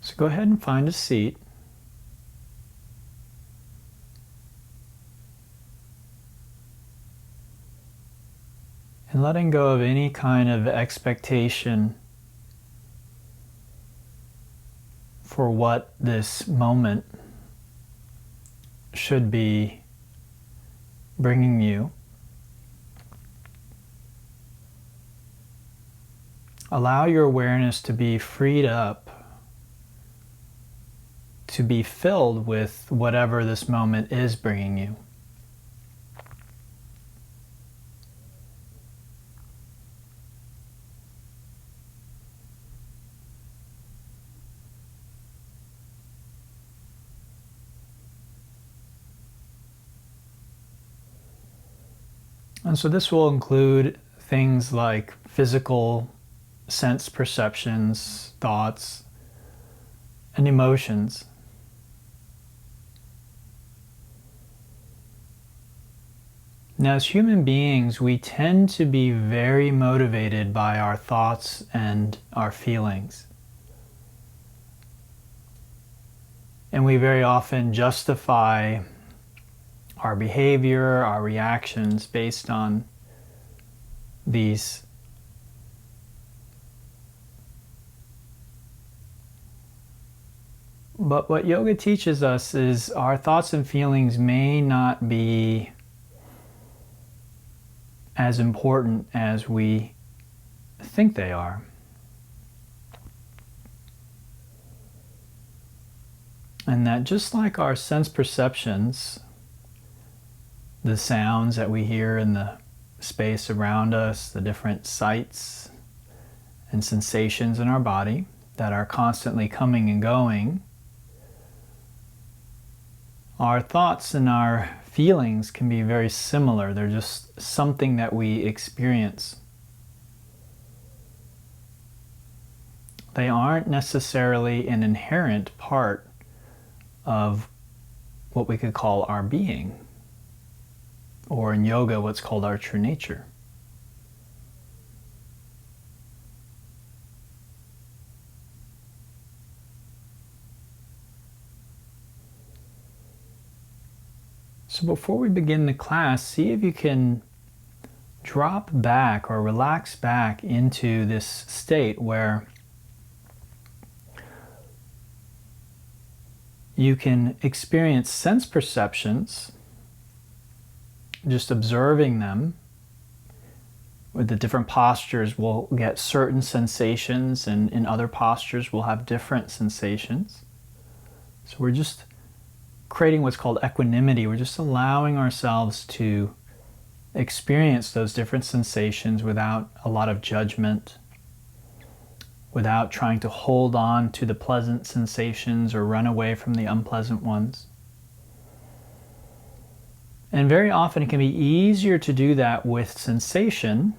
So go ahead and find a seat. And letting go of any kind of expectation for what this moment should be bringing you. Allow your awareness to be freed up, to be filled with whatever this moment is bringing you. And so this will include things like physical sense perceptions, thoughts, and emotions. Now, as human beings, we tend to be very motivated by our thoughts and our feelings. And we very often justify our behavior, our reactions based on these. But what yoga teaches us is our thoughts and feelings may not be as important as we think they are. And that just like our sense perceptions, the sounds that we hear in the space around us, the different sights and sensations in our body that are constantly coming and going, our thoughts and our feelings can be very similar. They're just something that we experience. They aren't necessarily an inherent part of what we could call our being, or in yoga, what's called our true nature. So before we begin the class, see if you can drop back or relax back into this state where you can experience sense perceptions, just observing them. With the different postures, we'll get certain sensations, and in other postures, we'll have different sensations. So we're just creating what's called equanimity. We're just allowing ourselves to experience those different sensations without a lot of judgment, without trying to hold on to the pleasant sensations or run away from the unpleasant ones. And very often it can be easier to do that with sensation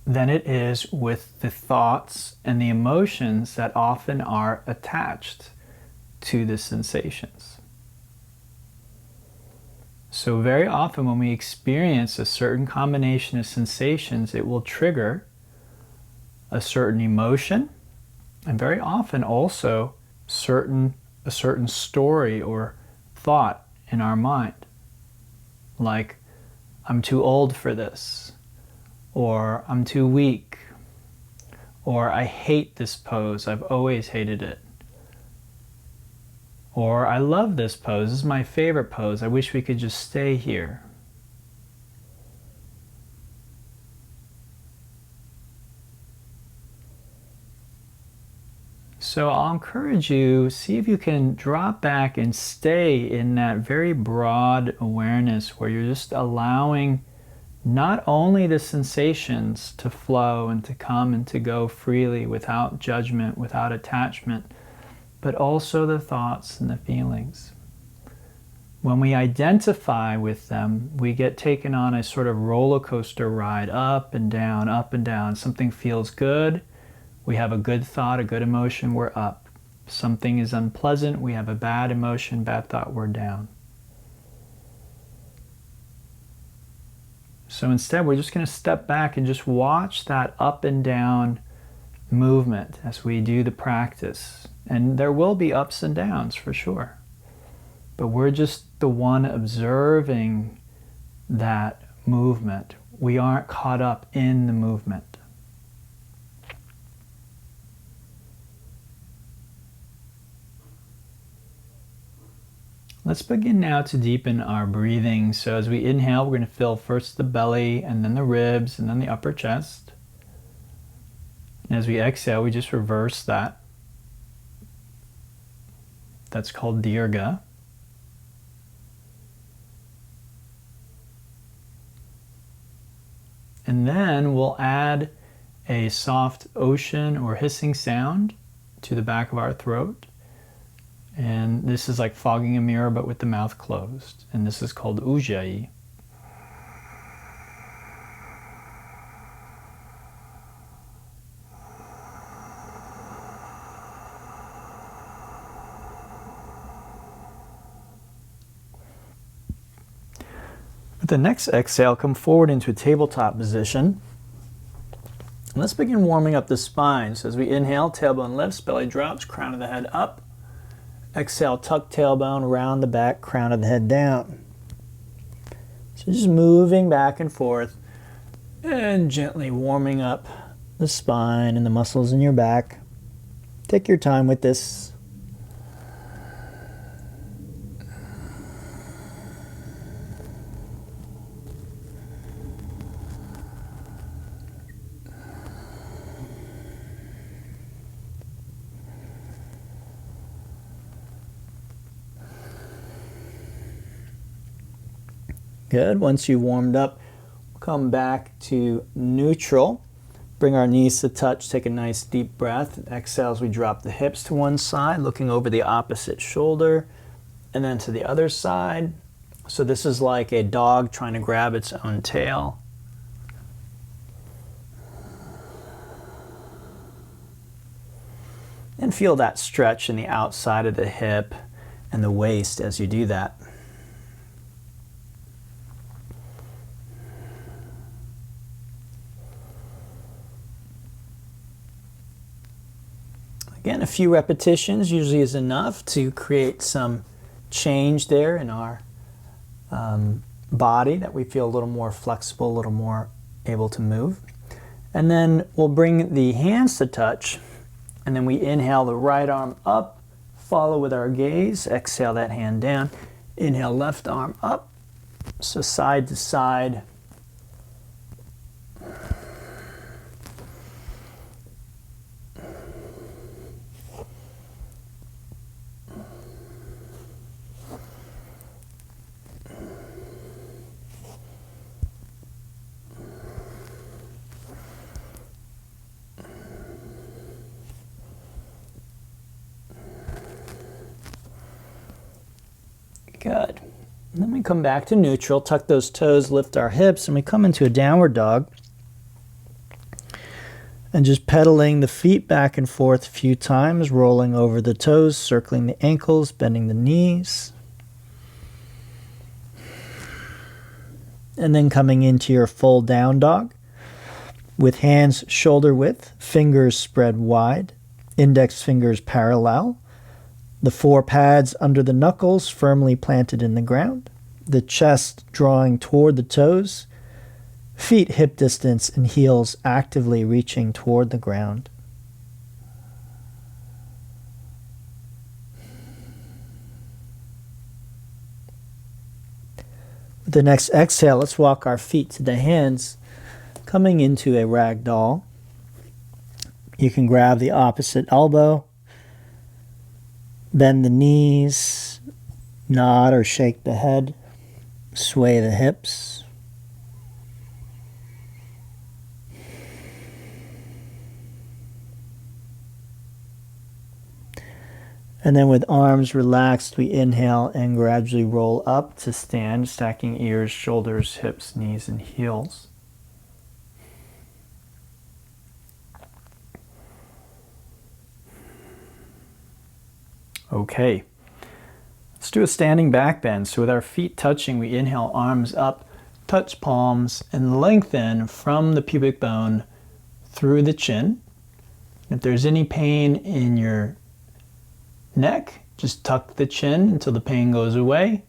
than it is with the thoughts and the emotions that often are attached to the sensations. So very often when we experience a certain combination of sensations, it will trigger a certain emotion, and very often also a certain story or thought in our mind. Like, I'm too old for this, or I'm too weak, or I hate this pose, I've always hated it, or I love this pose, this is my favorite pose, I wish we could just stay here. So I'll encourage you, see if you can drop back and stay in that very broad awareness where you're just allowing not only the sensations to flow and to come and to go freely without judgment, without attachment, but also the thoughts and the feelings. When we identify with them, we get taken on a sort of roller coaster ride, up and down, up and down. Something feels good. We have a good thought, a good emotion, we're up. Something is unpleasant, we have a bad emotion, bad thought, we're down. So instead, we're just going to step back and just watch that up and down movement as we do the practice. And there will be ups and downs for sure. But we're just the one observing that movement. We aren't caught up in the movement. Let's begin now to deepen our breathing. So as we inhale, we're going to fill first the belly and then the ribs and then the upper chest. And as we exhale, we just reverse that. That's called Dirga. And then we'll add a soft ocean or hissing sound to the back of our throat. And this is like fogging a mirror, but with the mouth closed. And this is called Ujjayi. With the next exhale, come forward into a tabletop position. And let's begin warming up the spine. So as we inhale, tailbone lifts, belly drops, crown of the head up. Exhale, tuck tailbone, round the back, crown of the head down. So just moving back and forth and gently warming up the spine and the muscles in your back. Take your time with this. Good. Once you've warmed up, we'll come back to neutral. Bring our knees to touch. Take a nice deep breath. Exhale as we drop the hips to one side, looking over the opposite shoulder, and then to the other side. So this is like a dog trying to grab its own tail. And feel that stretch in the outside of the hip and the waist as you do that. Again, a few repetitions usually is enough to create some change there in our body, that we feel a little more flexible, a little more able to move. And then we'll bring the hands to touch, and then we inhale the right arm up, follow with our gaze, exhale that hand down, inhale left arm up, so side to side. Good. And then we come back to neutral, tuck those toes, lift our hips, and we come into a downward dog. And just pedaling the feet back and forth a few times, rolling over the toes, circling the ankles, bending the knees. And then coming into your full down dog with hands shoulder width, fingers spread wide, index fingers parallel. The four pads under the knuckles firmly planted in the ground, the chest drawing toward the toes, feet hip distance and heels actively reaching toward the ground. With the next exhale, let's walk our feet to the hands, coming into a ragdoll. You can grab the opposite elbow, bend the knees, nod or shake the head, sway the hips. And then with arms relaxed, we inhale and gradually roll up to stand, stacking ears, shoulders, hips, knees, and heels. Okay, let's do a standing back bend. So with our feet touching, we inhale, arms up, touch palms, and lengthen from the pubic bone through the chin. If there's any pain in your neck, just tuck the chin until the pain goes away.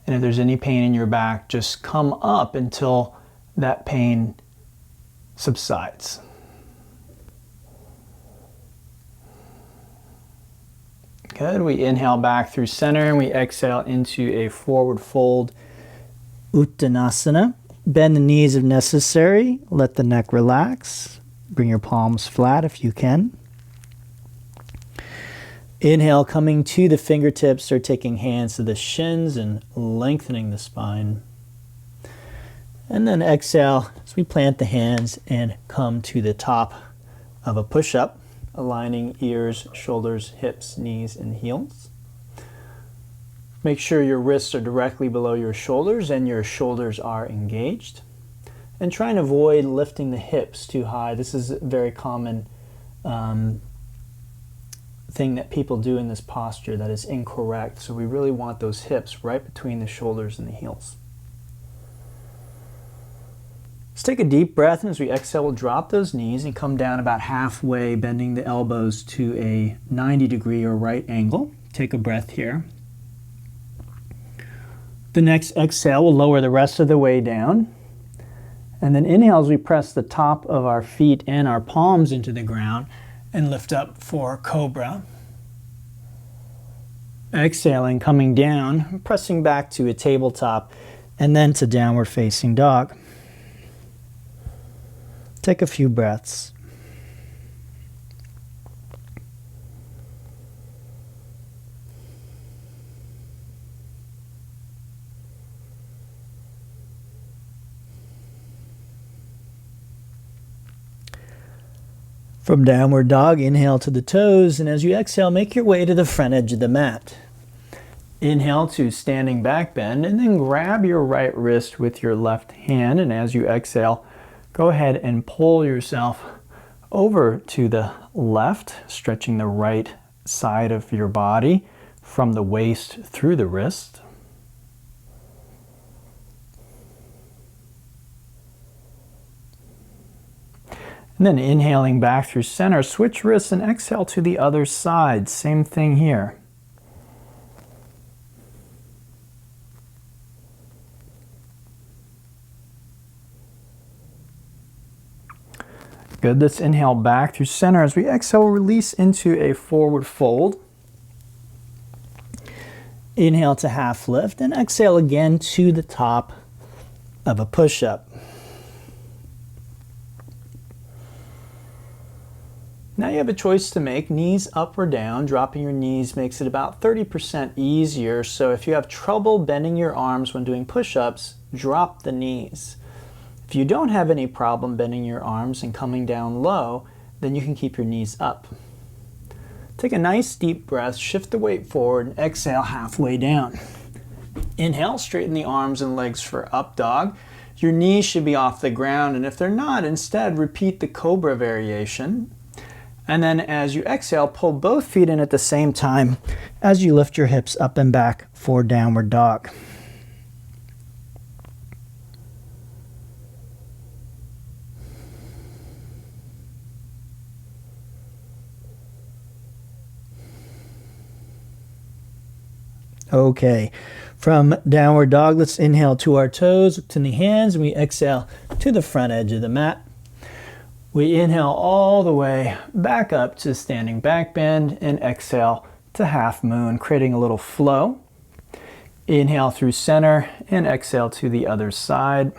And if there's any pain in your back, just come up until that pain subsides. Good. We inhale back through center and we exhale into a forward fold Uttanasana. Bend the knees if necessary. Let the neck relax. Bring your palms flat if you can. Inhale, coming to the fingertips or taking hands to the shins and lengthening the spine. And then exhale as we plant the hands and come to the top of a push-up, aligning ears, shoulders, hips, knees, and heels. Make sure your wrists are directly below your shoulders and your shoulders are engaged. And try and avoid lifting the hips too high. This is a very common thing that people do in this posture that is incorrect. So we really want those hips right between the shoulders and the heels. Let's take a deep breath, and as we exhale, we'll drop those knees and come down about halfway, bending the elbows to a 90-degree or right angle. Take a breath here. The next exhale, we'll lower the rest of the way down. And then inhale as we press the top of our feet and our palms into the ground and lift up for Cobra. Exhaling, coming down, pressing back to a tabletop, and then to Downward Facing Dog. Take a few breaths. From Downward Dog, inhale to the toes, and as you exhale, make your way to the front edge of the mat. Inhale to standing back bend, and then grab your right wrist with your left hand, and as you exhale, go ahead and pull yourself over to the left, stretching the right side of your body from the waist through the wrist. And then inhaling back through center, switch wrists and exhale to the other side. Same thing here. Good. Let's inhale back through center. As we exhale, release into a forward fold. Inhale to half lift and exhale again to the top of a push-up. Now you have a choice to make, knees up or down. Dropping your knees makes it about 30% easier. So if you have trouble bending your arms when doing push-ups, drop the knees. If you don't have any problem bending your arms and coming down low, then you can keep your knees up. Take a nice deep breath, shift the weight forward, and exhale halfway down. Inhale, straighten the arms and legs for up dog. Your knees should be off the ground, and if they're not, instead repeat the Cobra variation. And then as you exhale, pull both feet in at the same time as you lift your hips up and back for Downward Dog. Okay, from Downward Dog, let's inhale to our toes, to the hands, and we exhale to the front edge of the mat. We inhale all the way back up to standing back bend and exhale to half moon, creating a little flow. Inhale through center and exhale to the other side.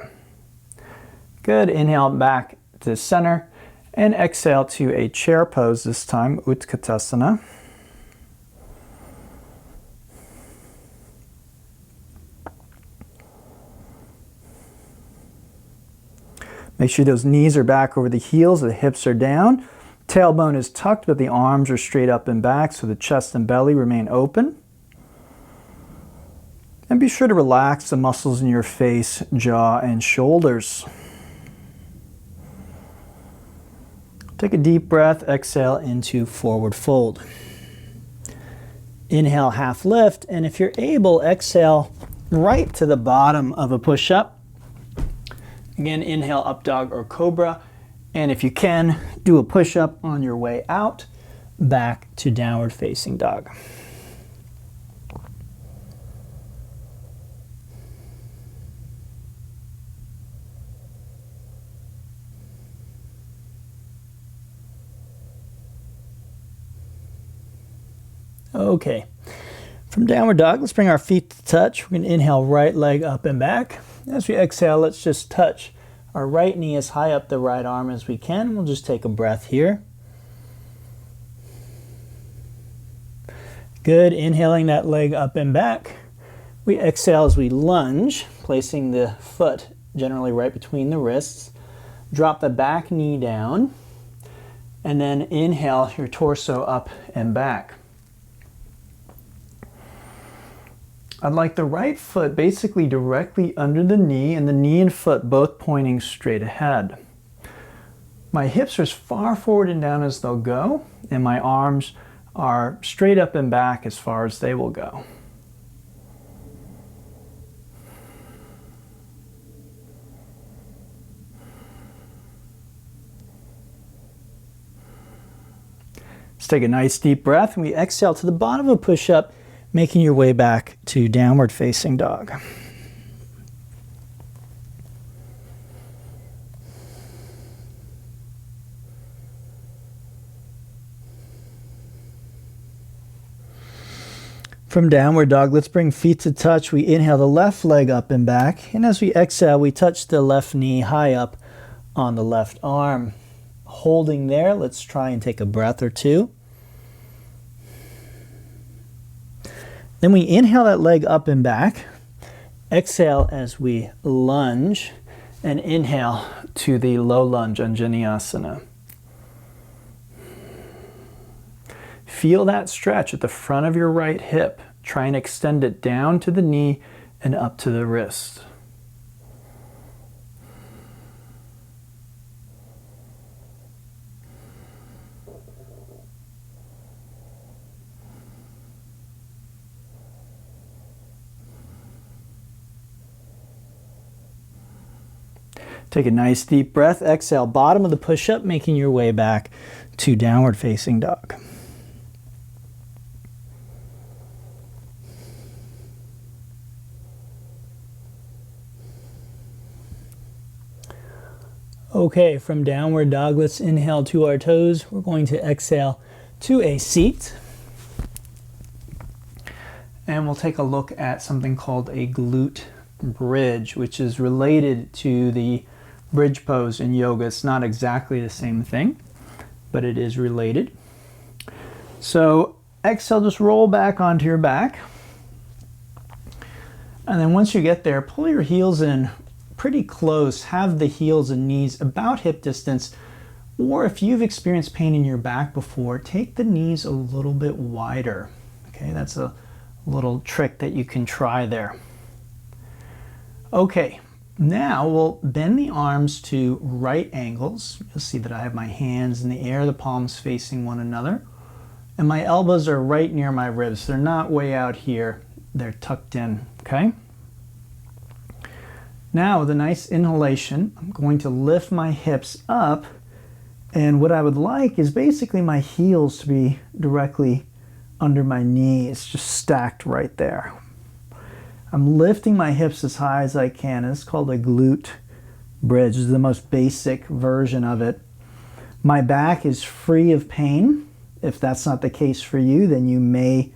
Good. Inhale back to center and exhale to a chair pose this time, Utkatasana. Make sure those knees are back over the heels, the hips are down. Tailbone is tucked, but the arms are straight up and back, so the chest and belly remain open. And be sure to relax the muscles in your face, jaw, and shoulders. Take a deep breath, exhale into forward fold. Inhale, half lift, and if you're able, exhale right to the bottom of a push-up. Again, inhale, up dog or cobra, And if you can, do a push-up on your way out, back to downward facing dog. Okay, from downward dog, let's bring our feet to touch. We're going to inhale, right leg up and back. As we exhale, let's just touch our right knee as high up the right arm as we can. We'll just take a breath here. Good, inhaling that leg up and back. We exhale as we lunge, placing the foot generally right between the wrists. Drop the back knee down, and then inhale your torso up and back. I'd like the right foot basically directly under the knee and the knee and foot both pointing straight ahead. My hips are as far forward and down as they'll go, and my arms are straight up and back as far as they will go. Let's take a nice deep breath, and we exhale to the bottom of a push-up, making your way back to downward facing dog. From downward dog, let's bring feet to touch. We inhale the left leg up and back, and as we exhale, we touch the left knee high up on the left arm. Holding there, let's try and take a breath or two. Then we inhale that leg up and back, exhale as we lunge, and inhale to the low lunge on Vinyasa. Feel that stretch at the front of your right hip. Try and extend it down to the knee and up to the wrist. Take a nice deep breath, exhale, bottom of the push-up, making your way back to downward facing dog. Okay, from downward dog, let's inhale to our toes. We're going to exhale to a seat. And we'll take a look at something called a glute bridge, which is related to the bridge pose in yoga. It's not exactly the same thing, but it is related. So exhale, just roll back onto your back. And then once you get there, pull your heels in pretty close. Have the heels and knees about hip distance. Or if you've experienced pain in your back before, take the knees a little bit wider. Okay, that's a little trick that you can try there. Okay, now we'll bend the arms to right angles. You'll see that I have my hands in the air, the palms facing one another. And my elbows are right near my ribs. They're not way out here. They're tucked in, okay? Now with a nice inhalation, I'm going to lift my hips up. And what I would like is basically my heels to be directly under my knees, just stacked right there. I'm lifting my hips as high as I can. It's called a glute bridge. This is the most basic version of it. My back is free of pain. If that's not the case for you, then you may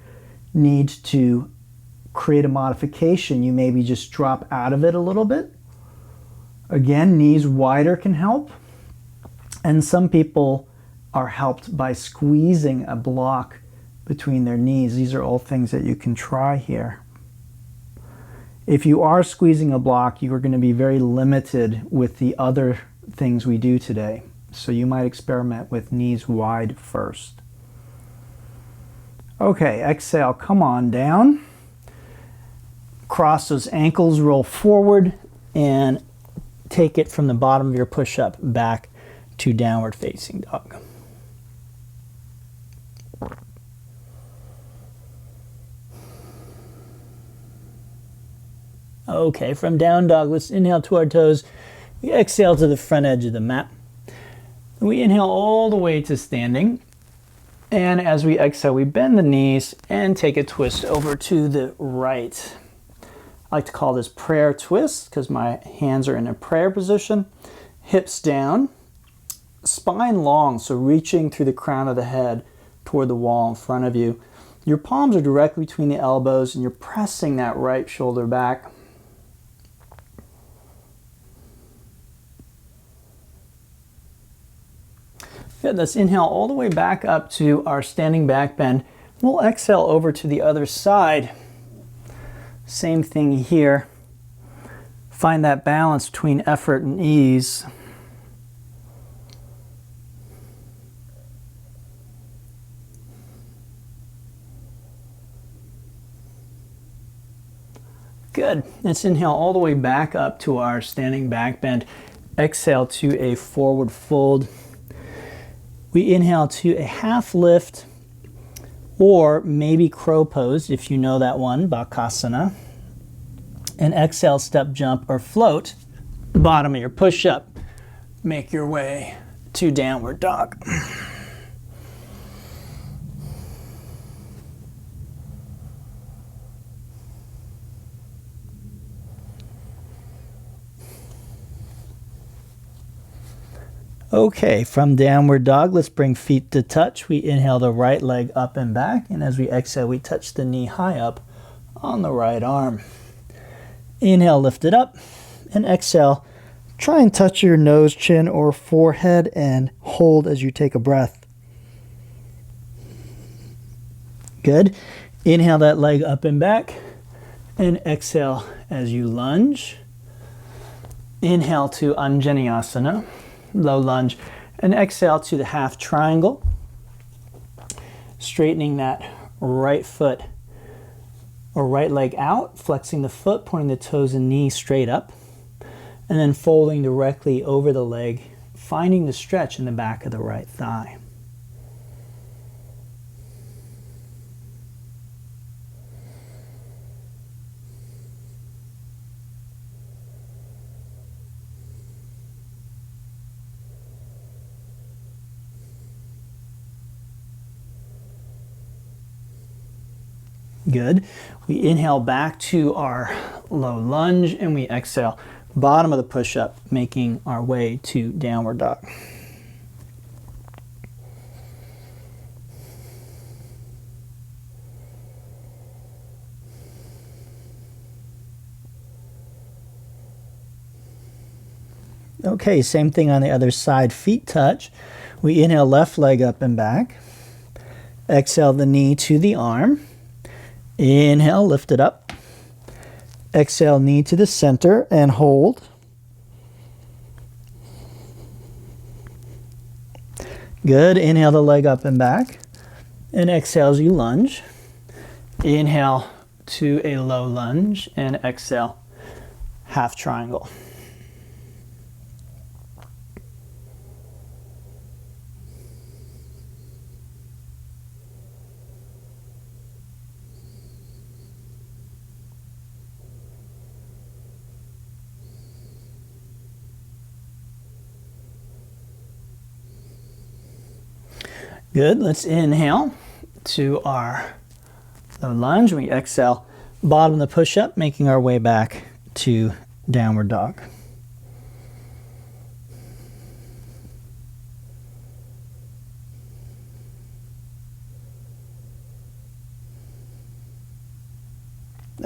need to create a modification. You maybe just drop out of it a little bit. Again, knees wider can help. And some people are helped by squeezing a block between their knees. These are all things that you can try here. If you are squeezing a block, you are going to be very limited with the other things we do today. So you might experiment with knees wide first. Okay, exhale, come on down. Cross those ankles, roll forward, and take it from the bottom of your push-up back to downward facing dog. Okay, from down dog, let's inhale to our toes. We exhale to the front edge of the mat. We inhale all the way to standing. And as we exhale, we bend the knees and take a twist over to the right. I like to call this prayer twist because my hands are in a prayer position. Hips down, spine long, so reaching through the crown of the head toward the wall in front of you. Your palms are directly between the elbows and you're pressing that right shoulder back. Good, let's inhale all the way back up to our standing back bend. We'll exhale over to the other side. Same thing here. Find that balance between effort and ease. Good. Let's inhale all the way back up to our standing back bend. Exhale to a forward fold. We inhale to a half lift or maybe crow pose if you know that one, Bakasana. And exhale, step, jump, or float. Bottom of your push-up. Make your way to downward dog. Okay, from downward dog, let's bring feet to touch. We inhale the right leg up and back, and as we exhale, we touch the knee high up on the right arm. Inhale, lift it up, and exhale. Try and touch your nose, chin, or forehead, and hold as you take a breath. Good. Inhale that leg up and back, and exhale as you lunge. Inhale to Anjaneyasana. Low lunge, and exhale to the half triangle, straightening that right foot or right leg out, flexing the foot, pointing the toes and knees straight up, and then folding directly over the leg, finding the stretch in the back of the right thigh. Good. We inhale back to our low lunge and we exhale, bottom of the push-up, making our way to downward dog. Okay, same thing on the other side, feet touch. We inhale left leg up and back. Exhale the knee to the arm. Inhale, lift it up. Exhale, knee to the center and hold. Good. Inhale the leg up and back. And exhale as you lunge. Inhale to a low lunge and exhale, half triangle. Good. Let's inhale to our low lunge. We exhale, bottom of the push-up, making our way back to downward dog.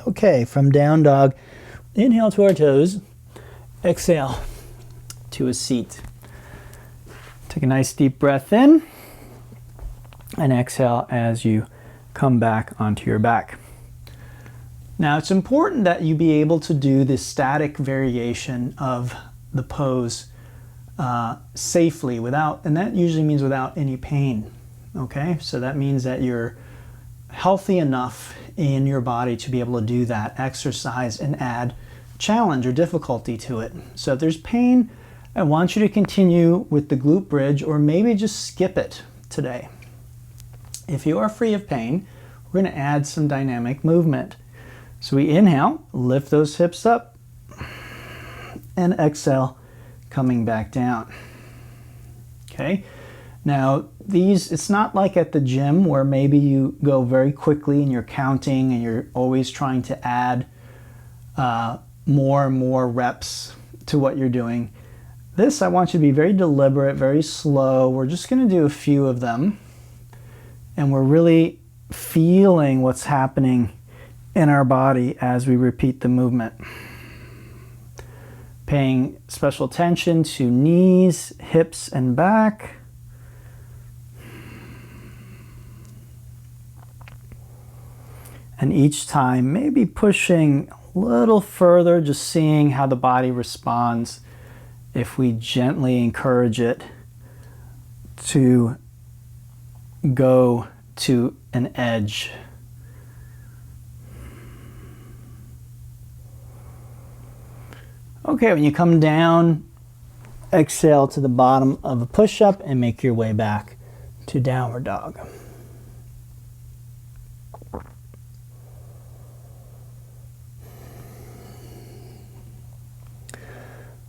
Okay, from down dog, inhale to our toes, exhale to a seat. Take a nice deep breath in. And exhale as you come back onto your back. Now it's important that you be able to do this static variation of the pose safely and that usually means without any pain. Okay, so that means that you're healthy enough in your body to be able to do that exercise and add challenge or difficulty to it. So if there's pain, I want you to continue with the glute bridge or maybe just skip it today. If you are free of pain, we're going to add some dynamic movement. So we inhale, lift those hips up, and exhale, coming back down. Okay. Now these, it's not like at the gym where maybe you go very quickly and you're counting and you're always trying to add more and more reps to what you're doing. This, I want you to be very deliberate, very slow. We're just going to do a few of them, and we're really feeling what's happening in our body as we repeat the movement. Paying special attention to knees, hips, and back. And each time, maybe pushing a little further, just seeing how the body responds if we gently encourage it to go to an edge. Okay, when you come down, exhale to the bottom of a push-up and make your way back to downward dog.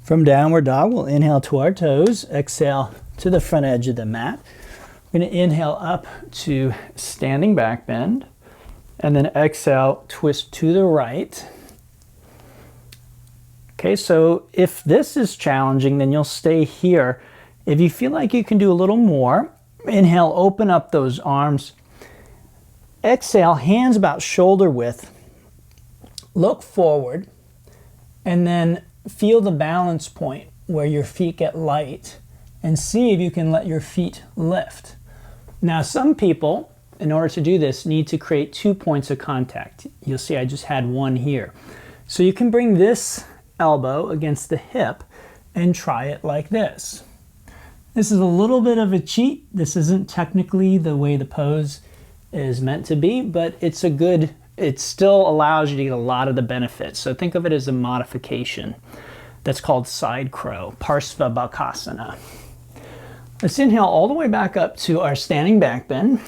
From downward dog, we'll inhale to our toes, exhale to the front edge of the mat. We're going to inhale up to standing back bend, and then exhale, twist to the right. Okay, so if this is challenging, then you'll stay here. If you feel like you can do a little more, inhale, open up those arms. Exhale, hands about shoulder width. Look forward, and then feel the balance point where your feet get light, and see if you can let your feet lift. Now, some people, in order to do this, need to create 2 points of contact. You'll see I just had one here. So you can bring this elbow against the hip and try it like this. This is a little bit of a cheat. This isn't technically the way the pose is meant to be, but it's a good, it still allows you to get a lot of the benefits. So think of it as a modification. That's called side crow, Parsva Bhuja. Let's inhale all the way back up to our standing back bend.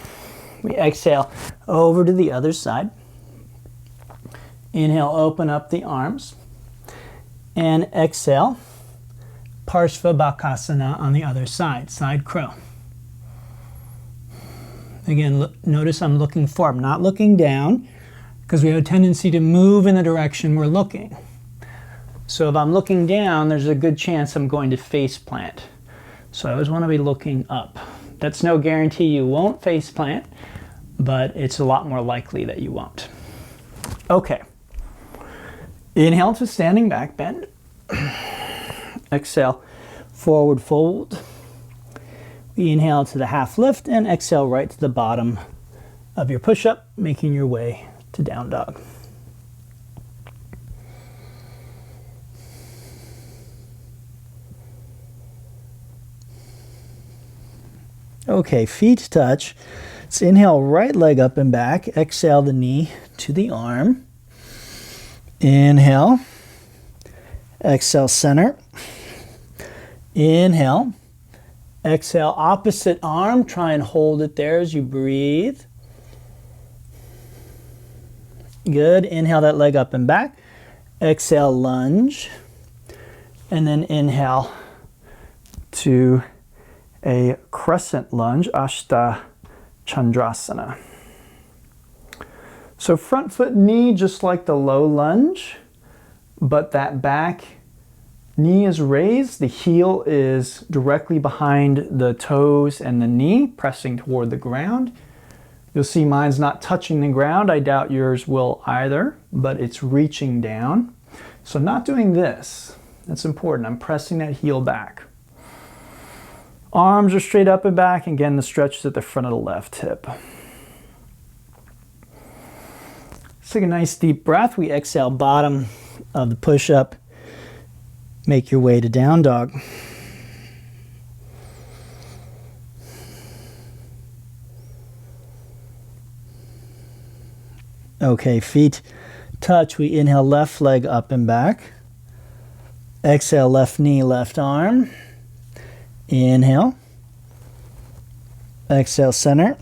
We exhale over to the other side. Inhale, open up the arms. And exhale, Parsva Bhuja on the other side, side crow. Again, notice I'm looking forward. I'm not looking down, because we have a tendency to move in the direction we're looking. So if I'm looking down, there's a good chance I'm going to face plant. So I always want to be looking up. That's no guarantee you won't face plant, but it's a lot more likely that you won't. Okay. Inhale to standing back bend. Exhale, forward fold. We inhale to the half lift and exhale right to the bottom of your push-up, making your way to down dog. Okay, feet touch. Let's inhale, right leg up and back. Exhale the knee to the arm. Inhale. Exhale, center. Inhale. Exhale, opposite arm. Try and hold it there as you breathe. Good. Inhale that leg up and back. Exhale, lunge. And then inhale to a crescent lunge, Ashta Chandrasana. So front foot knee, just like the low lunge, but that back knee is raised, the heel is directly behind the toes and the knee, pressing toward the ground. You'll see mine's not touching the ground. I doubt yours will either, but it's reaching down. So not doing this. That's important. I'm pressing that heel back. Arms are straight up and back. Again, the stretch is at the front of the left hip. Let's take a nice deep breath. We exhale, bottom of the push-up. Make your way to down dog. Okay, feet touch. We inhale, left leg up and back. Exhale, left knee, left arm. Inhale. Exhale, center.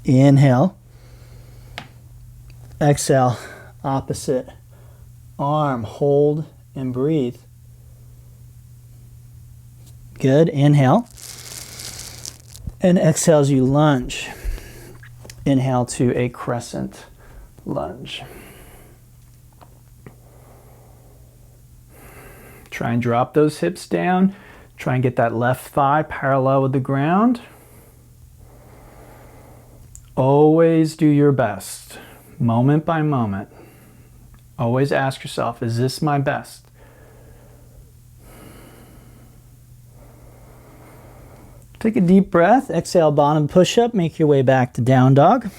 Inhale. Exhale, opposite arm. Hold and breathe. Good. Inhale. And exhale as you lunge. Inhale to a crescent lunge. Try and drop those hips down. Try and get that left thigh parallel with the ground. Always do your best, moment by moment. Always ask yourself, is this my best? Take a deep breath, exhale, bottom push-up, make your way back to down dog.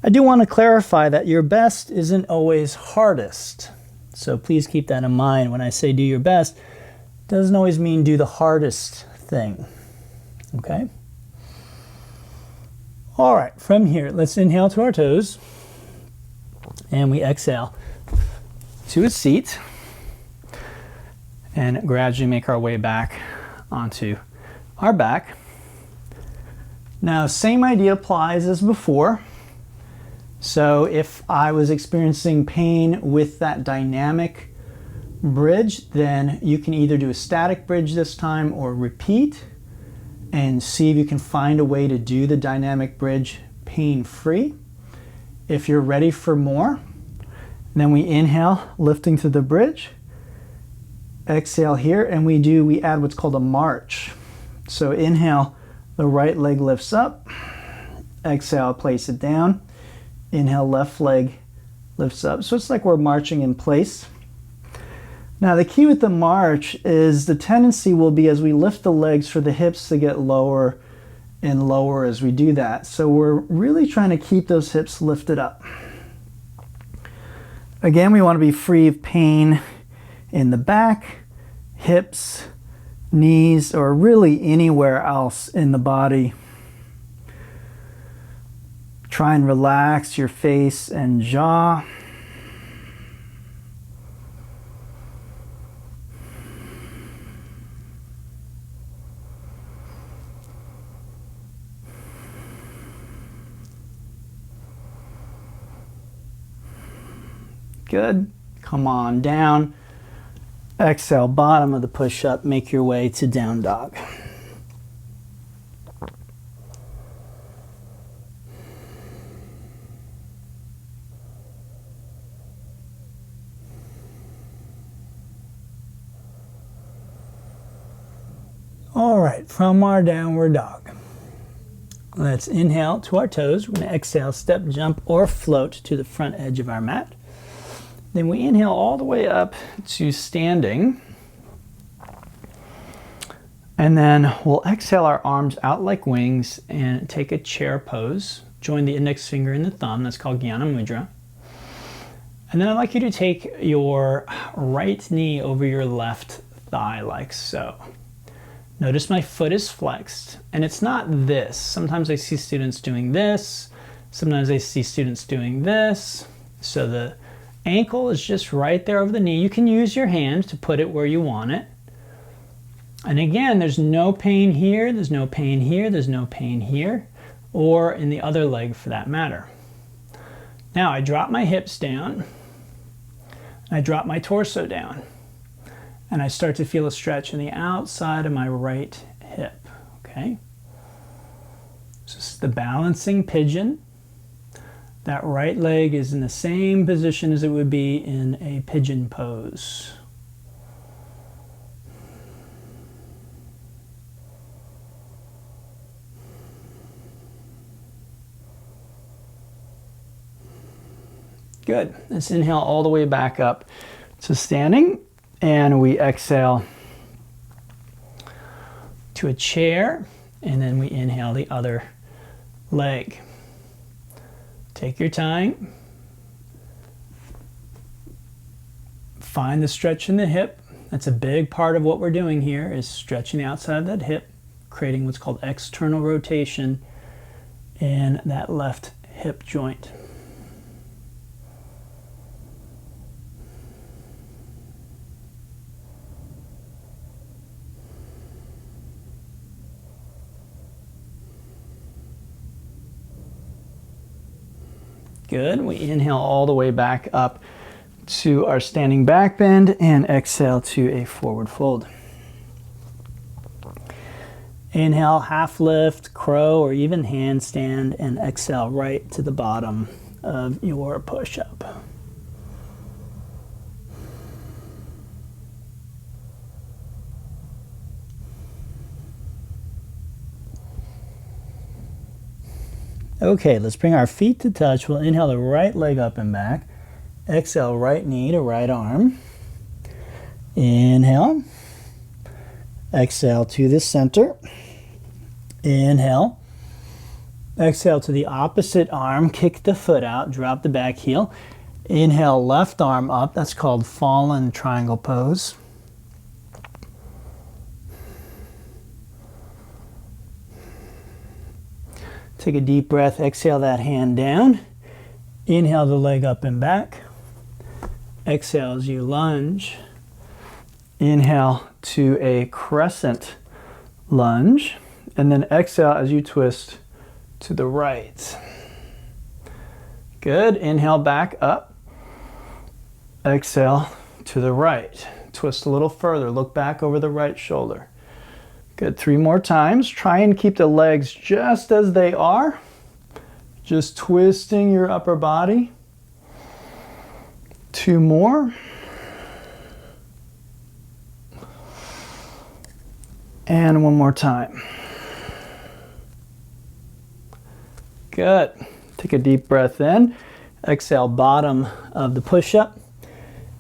I do want to clarify that your best isn't always hardest. So please keep that in mind. When I say do your best, it doesn't always mean do the hardest thing, okay? All right, from here, let's inhale to our toes, and we exhale to a seat, and gradually make our way back onto our back. Now, same idea applies as before. So if I was experiencing pain with that dynamic bridge, then you can either do a static bridge this time or repeat and see if you can find a way to do the dynamic bridge pain-free. If you're ready for more, then we inhale, lifting to the bridge, exhale here, and we add what's called a march. So inhale, the right leg lifts up, exhale, place it down, inhale, left leg lifts up. So it's like we're marching in place. Now the key with the march is the tendency will be as we lift the legs for the hips to get lower and lower as we do that. So we're really trying to keep those hips lifted up. Again, we want to be free of pain in the back, hips, knees, or really anywhere else in the body. Try and relax your face and jaw. Good. Come on down. Exhale, bottom of the push-up, make your way to down dog. All right, from our downward dog, let's inhale to our toes. We're going to exhale, step, jump, or float to the front edge of our mat. Then we inhale all the way up to standing. And then we'll exhale our arms out like wings and take a chair pose. Join the index finger and the thumb. That's called Jnana Mudra. And then I'd like you to take your right knee over your left thigh like so. Notice my foot is flexed, and it's not this. Sometimes I see students doing this. Sometimes I see students doing this. So the ankle is just right there over the knee. You can use your hand to put it where you want it. And again, there's no pain here, there's no pain here, there's no pain here, or in the other leg for that matter. Now I drop my hips down, I drop my torso down, and I start to feel a stretch in the outside of my right hip, okay? So this is the balancing pigeon. That right leg is in the same position as it would be in a pigeon pose. Good. Let's inhale all the way back up to standing, and we exhale to a chair, and then we inhale the other leg. Take your time. Find the stretch in the hip. That's a big part of what we're doing here, is stretching the outside of that hip, creating what's called external rotation in that left hip joint. Good. We inhale all the way back up to our standing back bend and exhale to a forward fold. Inhale, half lift, crow, or even handstand, and exhale right to the bottom of your push-up. Okay, let's bring our feet to touch. We'll inhale the right leg up and back. Exhale, right knee to right arm. Inhale. Exhale to the center. Inhale. Exhale to the opposite arm. Kick the foot out. Drop the back heel. Inhale, left arm up. That's called fallen triangle pose. Take a deep breath, exhale that hand down. Inhale the leg up and back. Exhale as you lunge. Inhale to a crescent lunge. And then exhale as you twist to the right. Good. Inhale back up. Exhale to the right. Twist a little further. Look back over the right shoulder. Good, 3 more times. Try and keep the legs just as they are. Just twisting your upper body. 2 more. And 1 more time. Good. Take a deep breath in. Exhale, bottom of the push-up.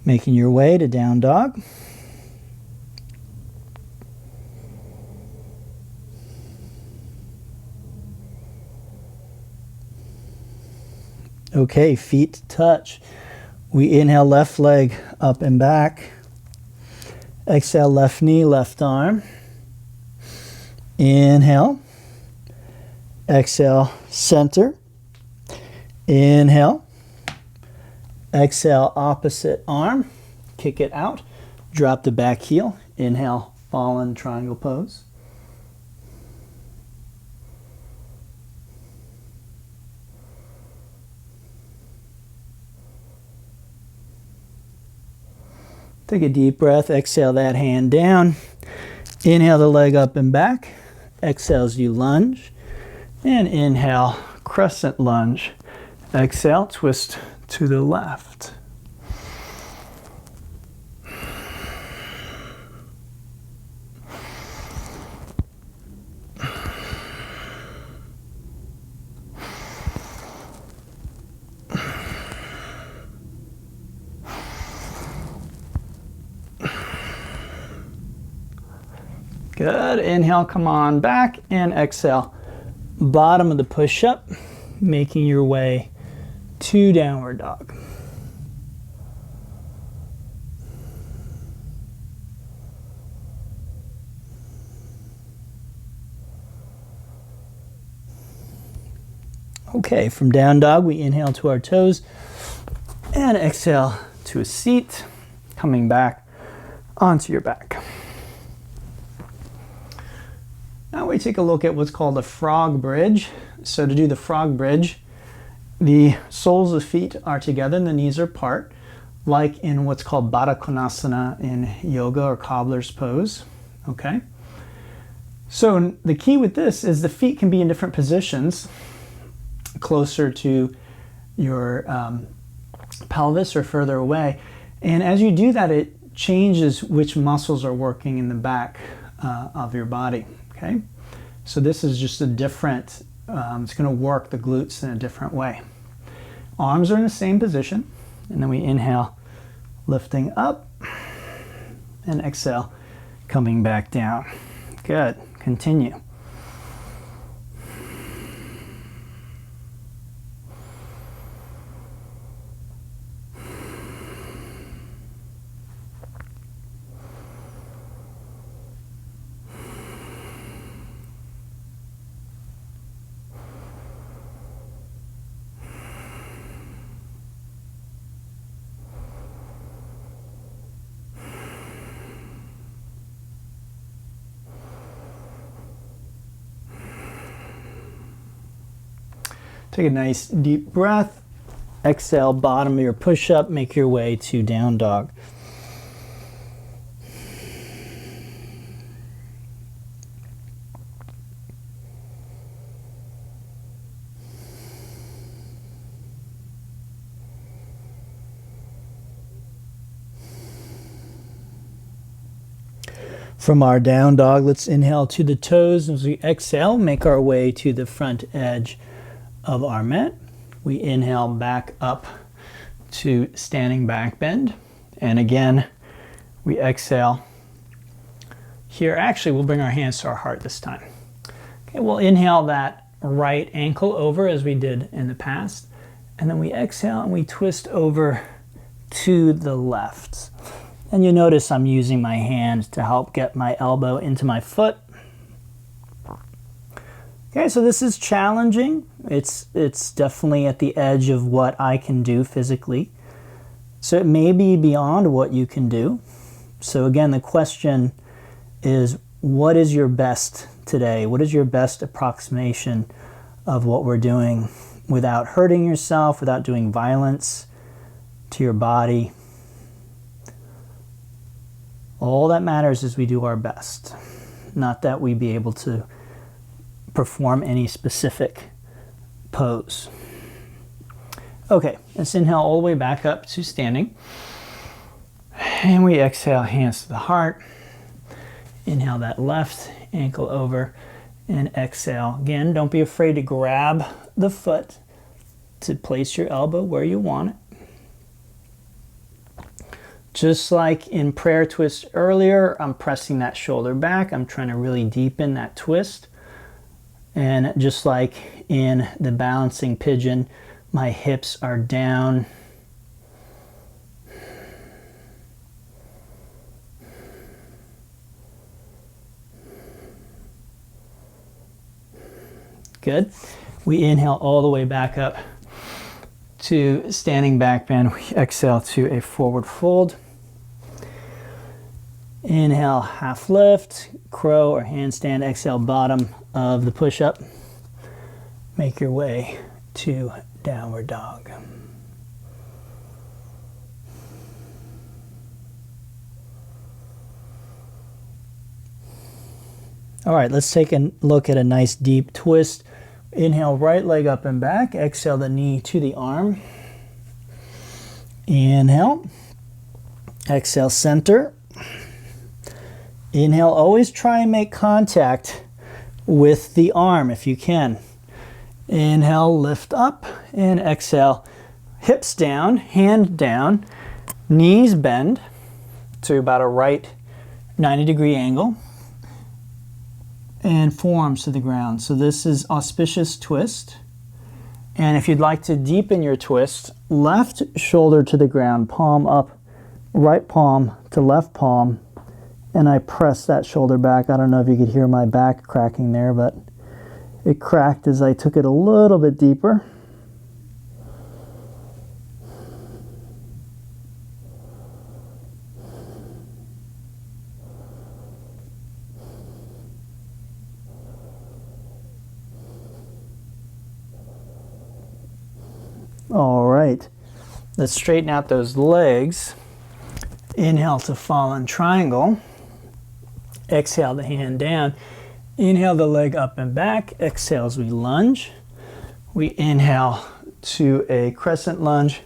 Making your way to down dog. Okay, feet touch. We inhale left leg up and back. Exhale left knee, left arm. Inhale. Exhale center. Inhale. Exhale opposite arm. Kick it out. Drop the back heel. Inhale, fallen triangle pose. Take a deep breath, exhale that hand down. Inhale the leg up and back. Exhale as you lunge. And inhale, crescent lunge. Exhale, twist to the left. Good. Inhale, come on back, and exhale. Bottom of the push-up, making your way to downward dog. Okay, from down dog, we inhale to our toes and exhale to a seat, coming back onto your back. Now we take a look at what's called a frog bridge. So to do the frog bridge, the soles of the feet are together and the knees are apart, like in what's called Baddha Konasana in yoga or cobbler's pose. Okay. So the key with this is the feet can be in different positions, closer to your pelvis or further away. And as you do that, it changes which muscles are working in the back of your body. Okay, so this is just a different, it's going to work the glutes in a different way. Arms are in the same position, and then we inhale, lifting up, and exhale, coming back down. Good, continue. Take a nice deep breath. Exhale, bottom of your push-up. Make your way to down dog. From our down dog, let's inhale to the toes. As we exhale, make our way to the front edge of our mat. We inhale back up to standing back bend. And again, we exhale. Here, actually, we'll bring our hands to our heart this time. Okay, we'll inhale that right ankle over as we did in the past. And then we exhale and we twist over to the left. And you notice I'm using my hand to help get my elbow into my foot. Okay, so this is challenging. It's definitely at the edge of what I can do physically. So it may be beyond what you can do. So again, the question is, what is your best today? What is your best approximation of what we're doing without hurting yourself, without doing violence to your body? All that matters is we do our best, not that we be able to perform any specific pose. Okay, let's inhale all the way back up to standing. And we exhale, hands to the heart. Inhale that left ankle over and exhale. Again, don't be afraid to grab the foot to place your elbow where you want it. Just like in prayer twist earlier, I'm pressing that shoulder back. I'm trying to really deepen that twist. And just like in the balancing pigeon, my hips are down. Good. We inhale all the way back up to standing back bend. We exhale to a forward fold. Inhale, half lift, crow or handstand. Exhale, bottom of the push-up. Make your way to downward dog. All right, let's take a look at a nice deep twist. Inhale, right leg up and back. Exhale, the knee to the arm. Inhale. Exhale, center. Inhale, always try and make contact with the arm if you can. Inhale, lift up, and exhale, hips down, hand down, knees bend to about a right 90-degree angle, and forearms to the ground. So this is auspicious twist. And if you'd like to deepen your twist, left shoulder to the ground, palm up, right palm to left palm, and I press that shoulder back. I don't know if you could hear my back cracking there, but it cracked as I took it a little bit deeper. All right, let's straighten out those legs. Inhale to fallen triangle. Exhale the hand down. Inhale the leg up and back. Exhale as we lunge. We inhale to a crescent lunge,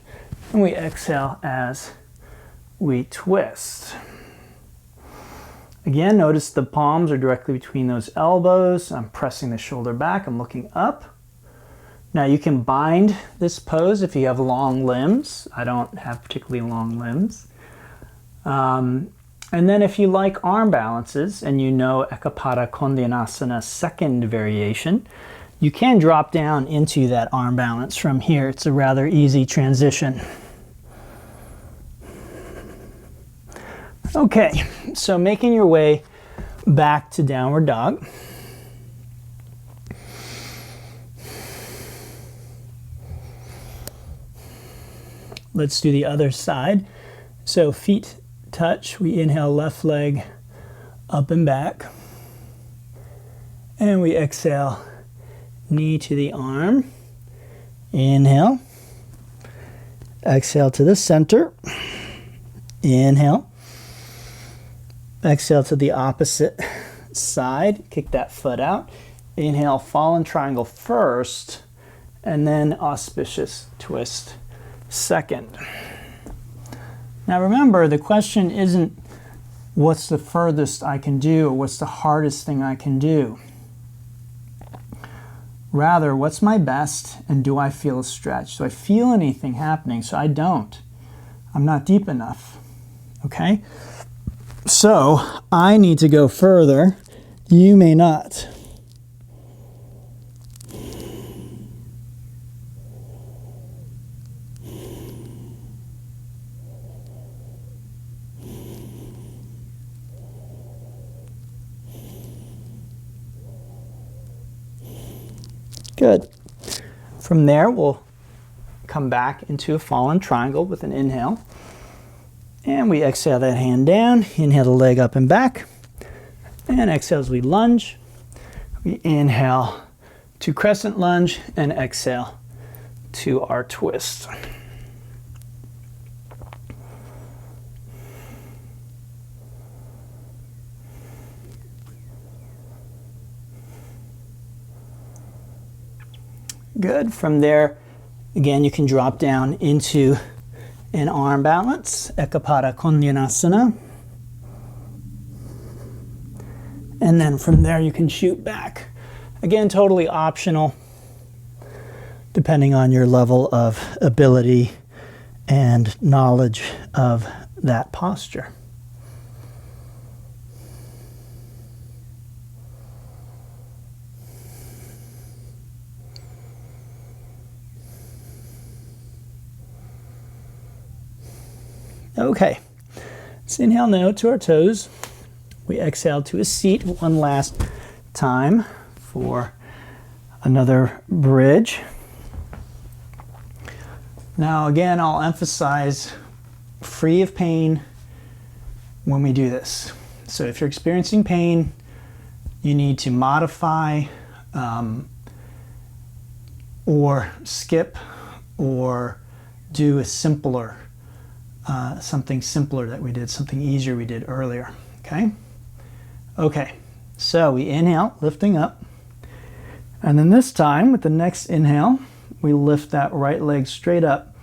and we exhale as we twist. Again, notice the palms are directly between those elbows. I'm pressing the shoulder back. I'm looking up. Now you can bind this pose if you have long limbs. I don't have particularly long limbs. And then if you like arm balances and you know Ekapada Kondyanasana second variation, you can drop down into that arm balance from here. It's a rather easy transition. Okay, so making your way back to downward dog. Let's do the other side. So feet touch. We inhale left leg up and back. And we exhale knee to the arm. Inhale. Exhale to the center. Inhale. Exhale to the opposite side. Kick that foot out. Inhale, fallen triangle first, and then auspicious twist second. Now remember, the question isn't what's the furthest I can do, or what's the hardest thing I can do. Rather, what's my best, and do I feel a stretch? Do I feel anything happening? So I don't. I'm not deep enough. Okay? So I need to go further. You may not. Good. From there, we'll come back into a fallen triangle with an inhale. And we exhale that hand down. Inhale the leg up and back. And exhale as we lunge. We inhale to crescent lunge and exhale to our twist. Good. From there, again, you can drop down into an arm balance, Ekapada Kondyanasana. And then from there, you can shoot back. Again, totally optional, depending on your level of ability and knowledge of that posture. Okay, let's inhale now to our toes. We exhale to a seat one last time for another bridge. Now again, I'll emphasize free of pain when we do this. So if you're experiencing pain, you need to modify or skip or do a simpler something simpler that we did, something easier we did earlier, okay? Okay, so we inhale, lifting up, and then this time, with the next inhale, we lift that right leg straight up.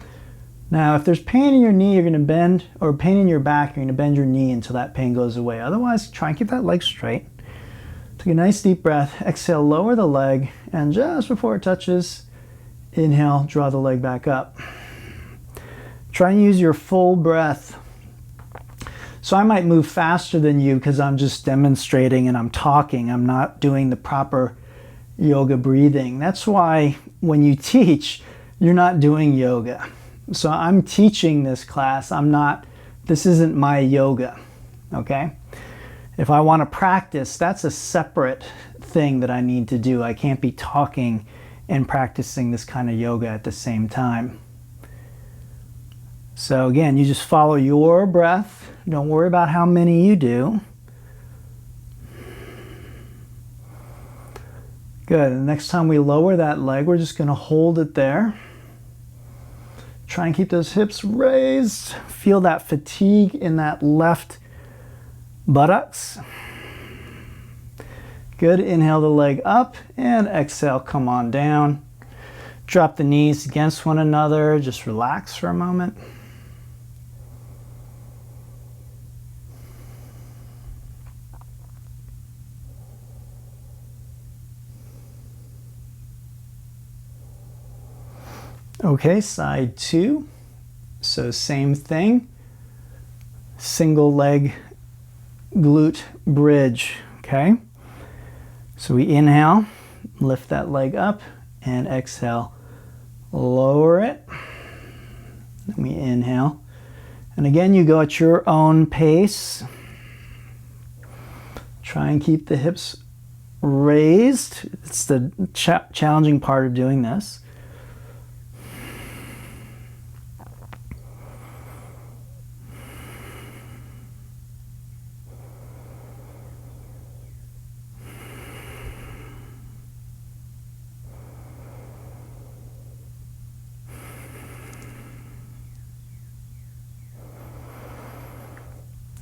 Now, if there's pain in your knee, you're gonna bend, or pain in your back, you're gonna bend your knee until that pain goes away. Otherwise, try and keep that leg straight. Take a nice deep breath, exhale, lower the leg, and just before it touches, inhale, draw the leg back up. Try and use your full breath. So I might move faster than you because I'm just demonstrating and I'm talking. I'm not doing the proper yoga breathing. That's why when you teach, you're not doing yoga. So I'm teaching this class. This isn't my yoga, okay? If I want to practice, that's a separate thing that I need to do. I can't be talking and practicing this kind of yoga at the same time. So again, you just follow your breath. Don't worry about how many you do. Good. And the next time we lower that leg, we're just going to hold it there. Try and keep those hips raised. Feel that fatigue in that left buttocks. Good. Inhale the leg up and exhale, come on down. Drop the knees against one another. Just relax for a moment. Okay, side two. So same thing. Single leg glute bridge, okay? So we inhale, lift that leg up, and exhale, lower it. Then we inhale. And again, you go at your own pace. Try and keep the hips raised. It's the challenging part of doing this.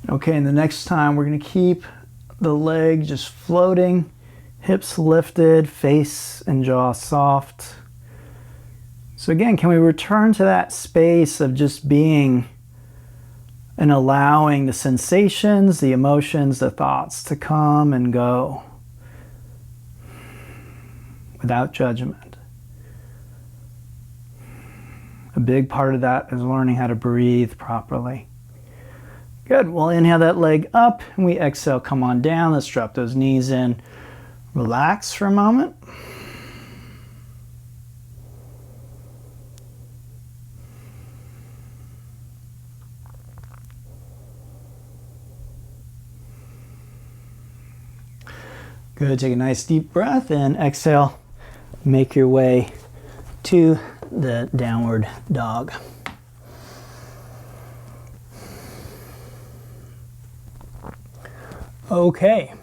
Okay, and the next time we're going to keep the leg just floating, hips lifted, face and jaw soft. So again, can we return to that space of just being and allowing the sensations, the emotions, the thoughts to come and go without judgment. A big part of that is learning how to breathe properly. Good. We'll inhale that leg up and we exhale, come on down. Let's drop those knees in. Relax for a moment. Good. Take a nice deep breath and exhale. Make your way to the downward dog. Okay,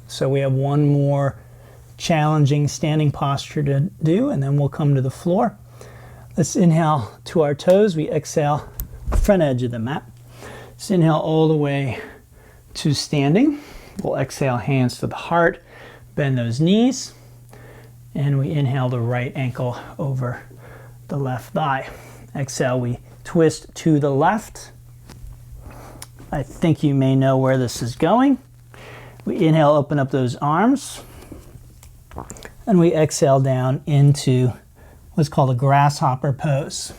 so we have one more challenging standing posture to do, and then we'll come to the floor. Let's inhale to our toes. We exhale front edge of the mat. Let's inhale all the way to standing. We'll exhale hands to the heart, bend those knees, and we inhale the right ankle over the left thigh. Exhale, we twist to the left. I think you may know where this is going. We inhale, open up those arms, and we exhale down into what's called a grasshopper pose.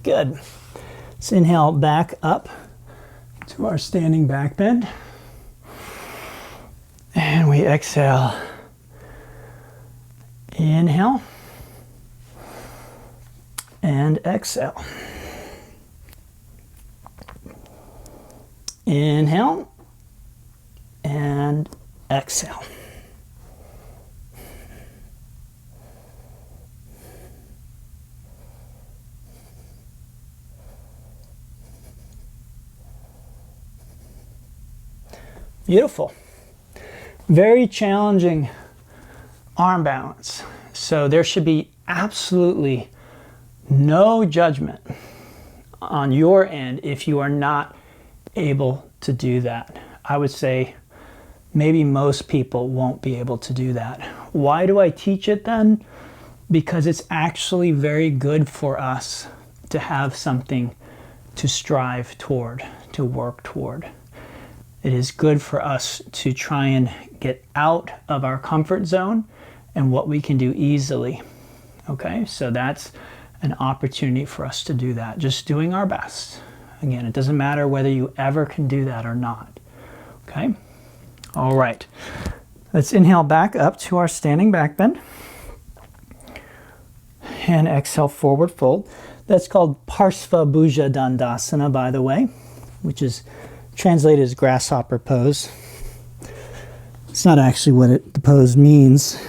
Good. Let's inhale back up to our standing back bend. And we exhale. Inhale. And exhale. Inhale. And exhale. Beautiful. Very challenging arm balance. So there should be absolutely no judgment on your end if you are not able to do that. I would say maybe most people won't be able to do that. Why do I teach it then? Because it's actually very good for us to have something to strive toward, to work toward. It is good for us to try and get out of our comfort zone and what we can do easily. Okay, so that's an opportunity for us to do that. Just doing our best. Again, it doesn't matter whether you ever can do that or not. Okay, all right. Let's inhale back up to our standing back bend. And exhale, forward fold. That's called Parsva Bhuja Dandasana, by the way, which is translated as grasshopper pose. It's not actually what the pose means,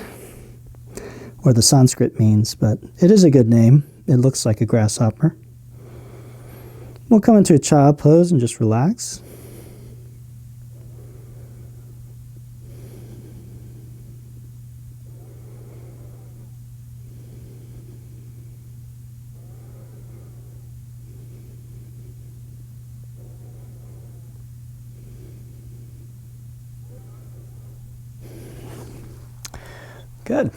or the Sanskrit means, but it is a good name. It looks like a grasshopper. We'll come into a child pose and just relax. Good.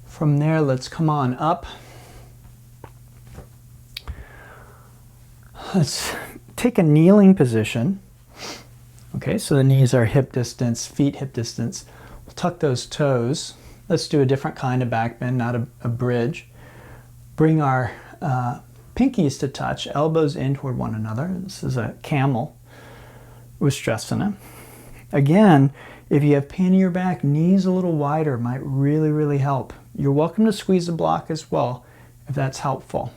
From there, let's come on up. Let's take a kneeling position. Okay, so the knees are hip distance, feet hip distance. We'll tuck those toes. Let's do a different kind of back bend, not a bridge. Bring our pinkies to touch, elbows in toward one another. This is a camel Ustrasana. Again, if you have pain in your back, knees a little wider might really, really help. You're welcome to squeeze the block as well, if that's helpful.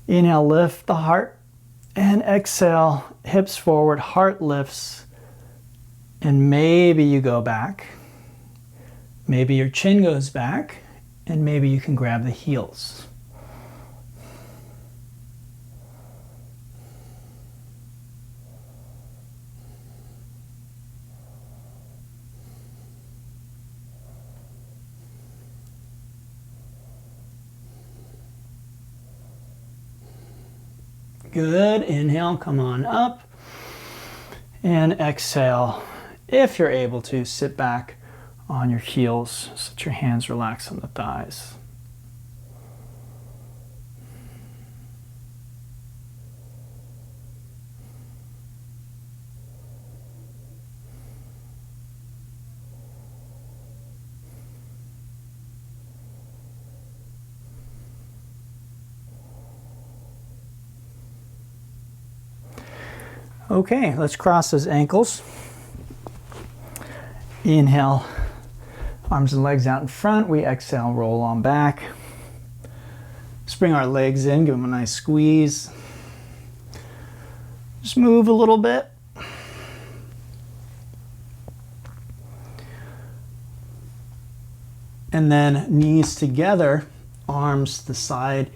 Inhale, lift the heart, and exhale, hips forward, heart lifts, and maybe you go back. Maybe your chin goes back, and maybe you can grab the heels. Good. Inhale, come on up. And exhale. if you're able to, sit back on your heels so that your hands relax on the thighs. Okay, let's cross those ankles. Inhale, arms and legs out in front. We exhale, roll on back. Just bring our legs in, give them a nice squeeze. Just move a little bit. And then knees together, arms to the side.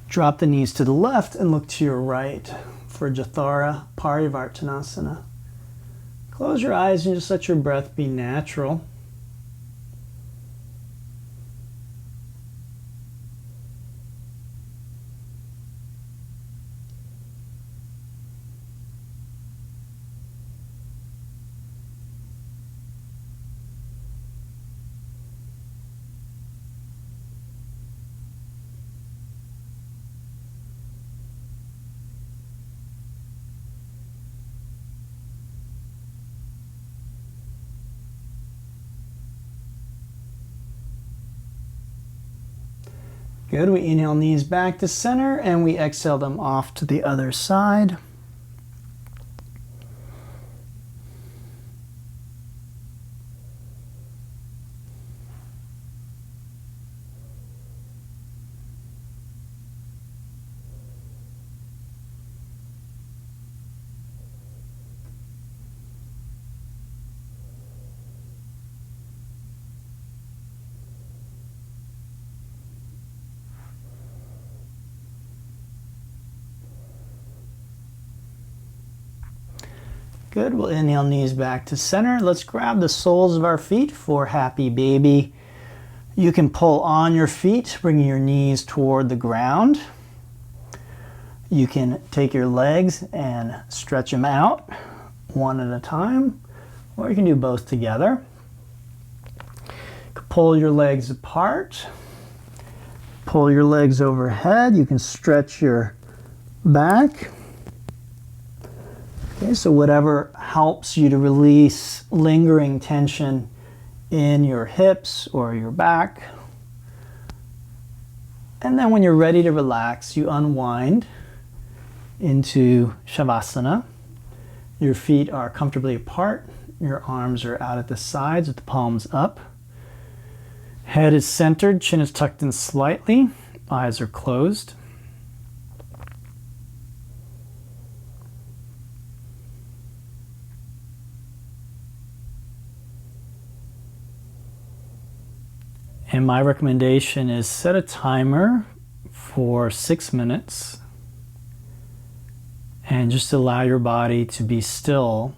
Drop the knees to the left and look to your right for Jathara Parivartanasana. Close your eyes and just let your breath be natural. Good, we inhale knees back to center and we exhale them off to the other side. Good, we'll inhale knees back to center. Let's grab the soles of our feet for happy baby. You can pull on your feet, bringing your knees toward the ground. You can take your legs and stretch them out one at a time, or you can do both together. You can pull your legs apart, pull your legs overhead. You can stretch your back. Okay, so whatever helps you to release lingering tension in your hips or your back. And then when you're ready to relax, you unwind into Shavasana. Your feet are comfortably apart. Your arms are out at the sides with the palms up. Head is centered, chin is tucked in slightly, eyes are closed. And my recommendation is set a timer for 6 minutes and just allow your body to be still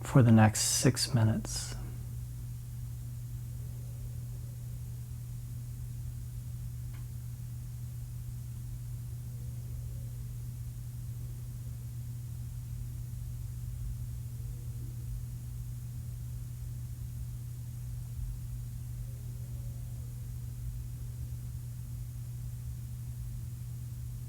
for the next 6 minutes.